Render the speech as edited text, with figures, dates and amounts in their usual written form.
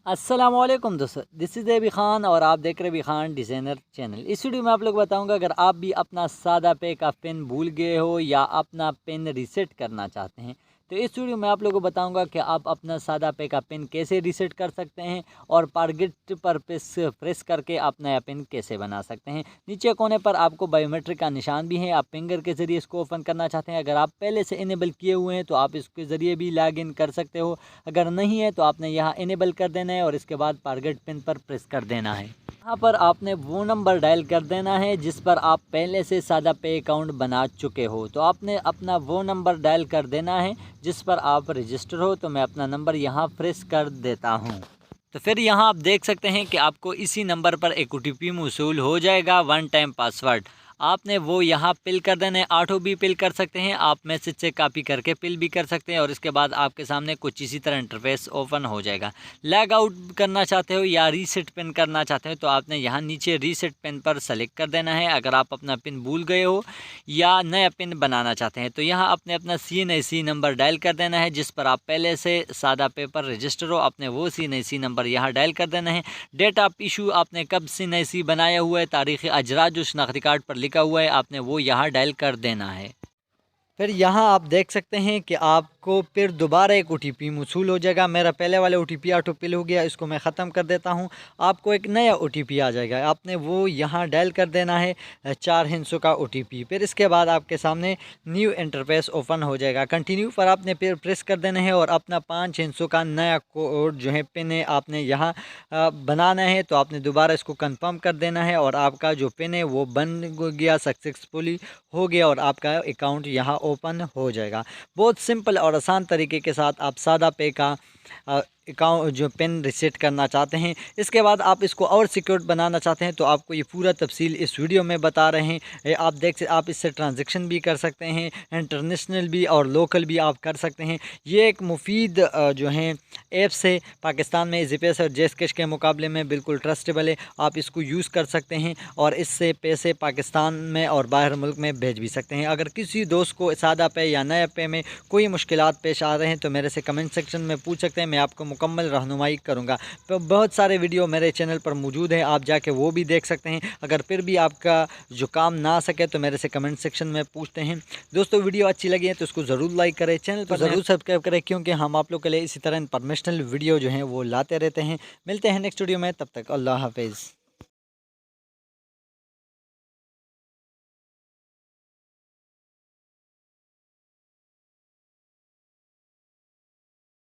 अस्सलामुअलैकुम दोस्तों, this is AB Khan और आप देख रहे हैं एबी खान डिज़ाइनर चैनल। इस वीडियो में आप लोग बताऊंगा, अगर आप भी अपना सादा पे का पिन भूल गए हो या अपना पिन रीसेट करना चाहते हैं, तो इस वीडियो में आप लोगों को बताऊंगा कि आप अपना सादा पे का पिन कैसे रीसेट कर सकते हैं और टारगेट पर प्रेस करके आप नया पिन कैसे बना सकते हैं। नीचे कोने पर आपको बायोमेट्रिक का निशान भी है, आप फिंगर के ज़रिए इसको ओपन करना चाहते हैं। अगर आप पहले से इनेबल किए हुए हैं तो आप इसके ज़रिए भी लॉगिन कर सकते हो, अगर नहीं है तो आपने यहाँ इनेबल कर देना है और इसके बाद टारगेट पिन पर प्रेस कर देना है। यहाँ पर आपने वो नंबर डायल कर देना है जिस पर आप पहले से सादा पे अकाउंट बना चुके हो। तो आपने अपना वो नंबर डायल कर देना है जिस पर आप रजिस्टर हो। तो मैं अपना नंबर यहाँ प्रेस कर देता हूँ। तो फिर यहाँ आप देख सकते हैं कि आपको इसी नंबर पर एक OTP मौसूल हो जाएगा, 1 टाइम पासवर्ड। आपने वो यहाँ पिल कर देना है। ऑटो भी पिल कर सकते हैं, आप मैसेज से कॉपी करके पिल भी कर सकते हैं और इसके बाद आपके सामने कुछ इसी तरह इंटरफेस ओपन हो जाएगा। लॉग आउट करना चाहते हो या रीसेट पिन करना चाहते हो तो आपने यहाँ नीचे रीसेट पिन पर सेलेक्ट कर देना है। अगर आप अपना पिन भूल गए हो या नया पिन बनाना चाहते हैं तो यहाँ आपने अपना CNIC नंबर डायल कर देना है जिस पर आप पहले से सादा पेपर रजिस्टर हो। आपने वो CNIC नंबर यहाँ डायल कर देना है। डेट ऑफ इशू आपने कब CNIC बनाया हुआ है, तारीख़ अजरा जो शनाख्ती कार्ड पर लिखा हुआ है आपने वो यहाँ डायल कर देना है। फिर यहाँ आप देख सकते हैं कि आपको फिर दोबारा एक OTP मौसूल हो जाएगा। मेरा पहले वाले OTP ऑटो फिल हो गया, इसको मैं ख़त्म कर देता हूँ। आपको एक नया OTP आ जाएगा, आपने वो यहाँ डायल कर देना है, 4 हिंसों का OTP। फिर इसके बाद आपके सामने न्यू इंटरफेस ओपन हो जाएगा। कंटिन्यू पर आपने फिर प्रेस कर देना है और अपना 5 हिंसों का नया कोड जो है पिन है आपने यहाँ बनाना है। तो आपने दोबारा इसको कंफर्म कर देना है और आपका जो पिन है वो बन गया, सक्सेसफुली हो गया और आपका अकाउंट यहाँ ओपन हो जाएगा। बहुत सिंपल और आसान तरीके के साथ आप सादा पे का अकाउंट जो पिन रीसेट करना चाहते हैं। इसके बाद आप इसको और सिक्योर बनाना चाहते हैं तो आपको ये पूरा तफसील इस वीडियो में बता रहे हैं। आप इससे ट्रांजैक्शन भी कर सकते हैं, इंटरनेशनल भी और लोकल भी आप कर सकते हैं। ये एक मुफीद जो है ऐप्स है, पाकिस्तान में ज़पेस और जैज़कैश के मुकाबले में बिल्कुल ट्रस्टेबल है। आप इसको यूज़ कर सकते हैं और इससे पैसे पाकिस्तान में और बाहर मुल्क में भेज भी सकते हैं। अगर किसी दोस्त को सादा पे या नया पे में कोई मुश्किलात पेश आ रहे हैं तो मेरे से कमेंट सेक्शन में पूछ सकते हैं, मैं आपको मुकम्मल रहनुमाई करूंगा। तो बहुत सारे वीडियो मेरे चैनल पर मौजूद हैं, आप जाके वो भी देख सकते हैं। अगर फिर भी आपका जो काम ना आ सके तो मेरे से कमेंट सेक्शन में पूछते हैं। दोस्तों वीडियो अच्छी लगी है तो उसको ज़रूर लाइक करें, चैनल पर ज़रूर सब्सक्राइब करें, क्योंकि हम आप लोग के लिए इसी तरह इन्फॉर्मेशनल वीडियो जो हैं वो लाते रहते हैं। मिलते हैं नेक्स्ट वीडियो में, तब तक अल्लाह हाफिज़।